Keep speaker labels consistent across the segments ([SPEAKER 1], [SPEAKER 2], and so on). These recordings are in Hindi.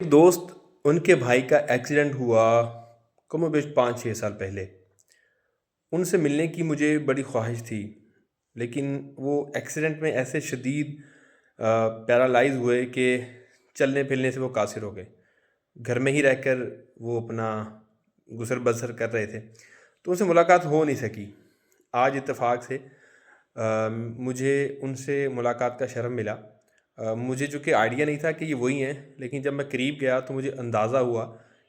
[SPEAKER 1] एक दोस्त, उनके भाई का एक्सीडेंट हुआ कमोबेश 5-6 साल पहले। उनसे मिलने की मुझे बड़ी ख्वाहिश थी, लेकिन वो एक्सीडेंट में ऐसे शदीद पैरालाइज़ हुए कि चलने-फिरने से वो कासिर हो गए। घर में ही रहकर वो अपना गुज़र-बसर कर रहे थे, तो उनसे मुलाकात हो नहीं सकी। आज इत्तेफ़ाक से मुझे उनसे मुलाकात का शरफ़ मिला। मुझे चूँकि आइडिया नहीं था कि ये वही हैं, लेकिन जब मैं करीब गया तो मुझे अंदाज़ा हुआ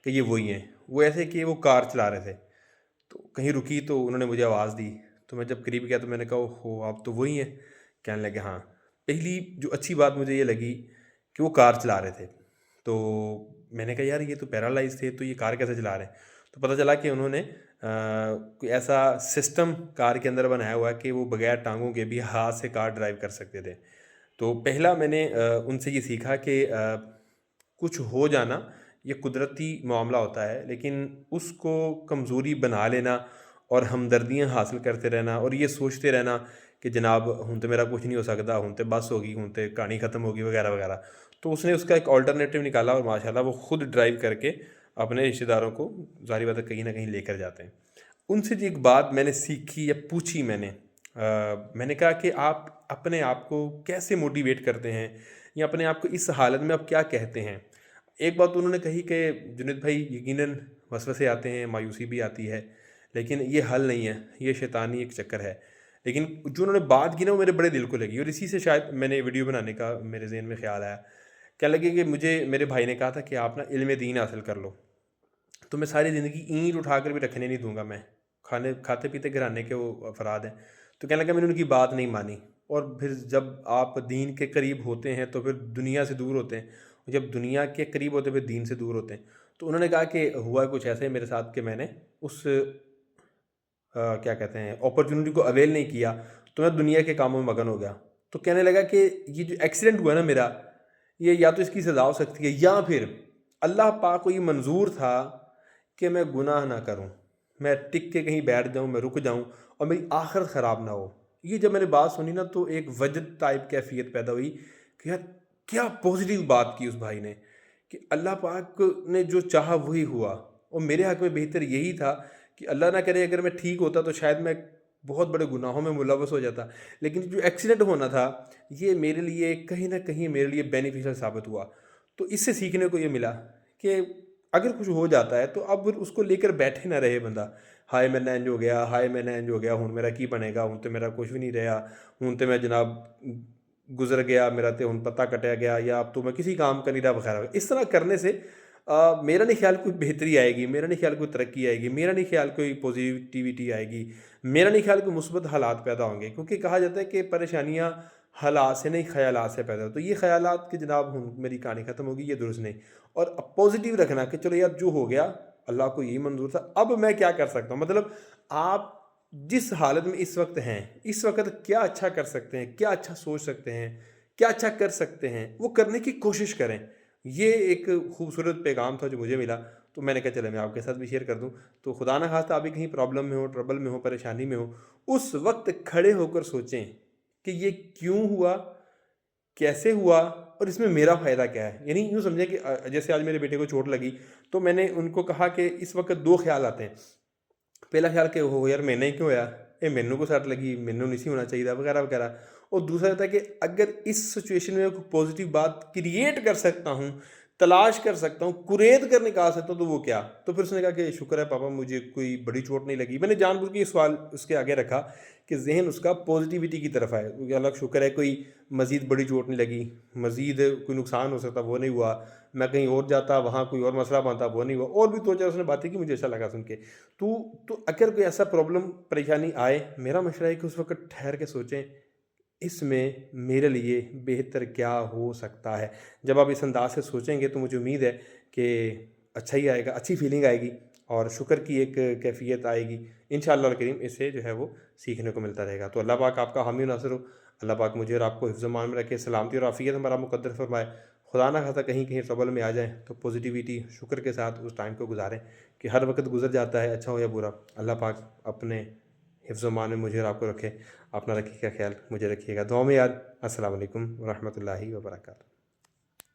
[SPEAKER 1] कि ये वही हैं। वो ऐसे कि वो कार चला रहे थे, तो कहीं रुकी तो उन्होंने मुझे आवाज़ दी। तो मैं जब करीब गया तो मैंने कहा, ओहो! आप तो वही हैं। कहने लगे, हाँ। पहली जो अच्छी बात मुझे ये लगी कि वो कार चला रहे थे। तो मैंने कहा, यार ये तो पैरालाइज़ थे, तो ये कार कैसे चला रहे हैं? तो पता चला कि उन्होंने कोई ऐसा सिस्टम कार के अंदर बनाया हुआ है कि वो बगैर टाँगों के भी हाथ से कार ड्राइव कर सकते थे। तो पहला मैंने उनसे ये सीखा कि कुछ हो जाना ये कुदरती मामला होता है, लेकिन उसको कमज़ोरी बना लेना और हमदर्दियाँ हासिल करते रहना और ये सोचते रहना कि जनाब हुण तो मेरा कुछ नहीं हो सकता, हुण तो बस हो गई, हुण तो कहानी ख़त्म होगी वगैरह वगैरह। तो उसने उसका एक अल्टरनेटिव निकाला और माशाल्लाह वो खुद ड्राइव करके अपने रिश्तेदारों को ज़ाहिर बात है कहीं न कहीं लेकर जाते हैं। उनसे जो एक बात मैंने सीखी या पूछी मैंने कहा कि आप अपने आप को कैसे मोटिवेट करते हैं या अपने आप को इस हालत में आप क्या कहते हैं? एक बात तो उन्होंने कही कि जुनैद भाई, यकीनन वसवसे आते हैं, मायूसी भी आती है, लेकिन ये हल नहीं है, ये शैतानी एक चक्कर है। लेकिन जो उन्होंने बात की ना वो मेरे बड़े दिल को लगी और इसी से शायद मैंने वीडियो बनाने का मेरे ज़हन में ख़्याल आया। क्या लगे कि मुझे मेरे भाई ने कहा था कि आप ना इल्म दीन हासिल कर लो। तो मैं सारी ज़िंदगी ईंट उठाकर भी रखने नहीं दूँगा मैं। खाने खाते-पीते घराने के वो अफ़राद हैं। तो कहने लगा, मैंने उनकी बात नहीं मानी और फिर जब आप दीन के करीब होते हैं तो फिर दुनिया से दूर होते हैं। और जब दुनिया के करीब होते हैं फिर दीन से दूर होते हैं। तो उन्होंने कहा कि हुआ कुछ ऐसे मेरे साथ कि मैंने उस क्या कहते हैं अपॉर्च्युनिटी को अवेल नहीं किया, तो मैं दुनिया के कामों में मगन हो गया। तो कहने लगा कि ये जो एक्सीडेंट हुआ ना मेरा, ये या तो इसकी सज़ा हो सकती है या फिर अल्लाह पाक को ये मंज़ूर था कि मैं गुनाह ना करूँ। मैं टिक के कहीं बैठ जाऊँ, मैं रुक जाऊँ और मेरी आखिरत ख़राब ना हो। ये जब मैंने बात सुनी ना तो एक वजद टाइप कैफ़ियत पैदा हुई कि यार क्या पॉज़िटिव बात की उस भाई ने कि अल्लाह पाक ने जो चाहा वही हुआ और मेरे हक़ में बेहतर यही था कि अल्लाह ना करे अगर मैं ठीक होता तो शायद मैं बहुत बड़े गुनाहों में मुलव्वस हो जाता। लेकिन जो एक्सीडेंट होना था, ये मेरे लिए कहीं न कहीं मेरे लिए बेनिफिशियल साबित हुआ। तो इससे सीखने को ये मिला कि अगर कुछ हो जाता है तो अब फिर उसको लेकर बैठे ना रहे बंदा। हाय मैंने इंज हो गया, हाय मैंने इंज हो गया, हुण मेरा की बनेगा, हुण तो मेरा कुछ भी नहीं रहा, हुण तो मैं जनाब गुज़र गया, मेरा तो हुण पत्ता कटिया गया या अब तो मैं किसी काम का नहीं रहा वगैरह। इस तरह करने से मेरा नहीं ख्याल कोई बेहतरी आएगी, मेरा नहीं ख्याल कोई तरक्की आएगी, मेरा नहीं ख्याल कोई पॉज़िटिविटी आएगी, मेरा नहीं ख्याल कोई मुस्बत हालात पैदा होंगे। क्योंकि कहा जाता है कि परेशानियाँ हालात से नहीं ख़यालात से पैदा होती है। तो ये ख़यालात कि जनाब हुण मेरी कहानी ख़त्म होगी, ये दुरुस्त नहीं। और पॉज़िटिव रखना कि चलो यार जो हो गया, अल्लाह को यही मंज़ूर था, अब मैं क्या कर सकता हूँ? मतलब आप जिस हालत में इस वक़्त हैं, इस वक़्त क्या अच्छा कर सकते हैं, क्या अच्छा सोच सकते हैं, क्या अच्छा कर सकते हैं, वो करने की कोशिश करें। ये एक खूबसूरत पैगाम था जो मुझे मिला, तो मैंने कहा चलो मैं आपके साथ भी शेयर कर दूँ। तो खुदा ना ख़ास्ता आप भी कहीं प्रॉब्लम में हो, ट्रबल में हो, परेशानी में हो, उस वक़्त खड़े होकर सोचें कि ये क्यों हुआ? कैसे हुआ और इसमें मेरा फ़ायदा क्या है? यानी यूँ समझें कि जैसे आज मेरे बेटे को चोट लगी, तो मैंने उनको कहा कि इस वक़्त 2 ख़्याल आते हैं। पहला ख़्याल कि ओहो यार मैंने क्यों होया? ये मैनू को सट लगी, मैनू नहीं सी होना चाहिए वगैरह, वगैरह। और दूसरा होता है कि अगर इस सिचुएशन में कोई पॉज़िटिव बात क्रिएट कर सकता हूँ, तलाश कर सकता हूँ, कुरेद कर निकाल सकता हूँ, तो वो क्या? तो फिर उसने कहा कि शुक्र है पापा मुझे कोई बड़ी चोट नहीं लगी। मैंने जानबूझ के ये सवाल उसके आगे रखा कि ज़हन उसका पॉज़िटिविटी की तरफ आए। अल्लाह का शुक्र है कोई मज़ीद बड़ी चोट नहीं लगी, मज़ीद कोई नुकसान हो सकता वो नहीं हुआ। मैं कहीं और जाता, वहाँ कोई और मसला बनता, वो नहीं हुआ। और भी 2-4 उसने बातें की, मुझे अच्छा लगा सुन के। तो अगर कोई ऐसा प्रॉब्लम परेशानी आए, मेरा मशवरा है कि उस वक़्त ठहर के सोचें, इसमें मेरे लिए बेहतर क्या हो सकता है? जब आप इस अंदाज़ से सोचेंगे तो मुझे उम्मीद है कि अच्छा ही आएगा, अच्छी फ़ीलिंग आएगी और शुक्र की एक कैफ़ियत आएगी। इंशाअल्लाह अल करीम इससे जो है वो सीखने को मिलता रहेगा। तो अल्लाह पाक आपका हामी और नासिर हो। अल्लाह पाक मुझे और आपको हिफ्ज़-ओ-मान में रखे, सलामती और आफ़ियत हमारा मुक़द्दर फ़रमाए। खुदा ना ख़ास्ता कहीं-कहीं ट्रबल में आ जाएँ तो पॉज़िटिविटी, शुक्र के साथ उस टाइम को गुज़ारें कि हर वक़्त गुज़र जाता है, अच्छा हो या बुरा। अल्लाह पाक अपने हिफ्ज़-ओ-मान में मुझे और आपको रखे। अपना रखिएगा ख़्याल, मुझे रखिएगा दुआ में याद। अस्सलाम वालेकुम व रहमतुल्लाहि व बरकातहू।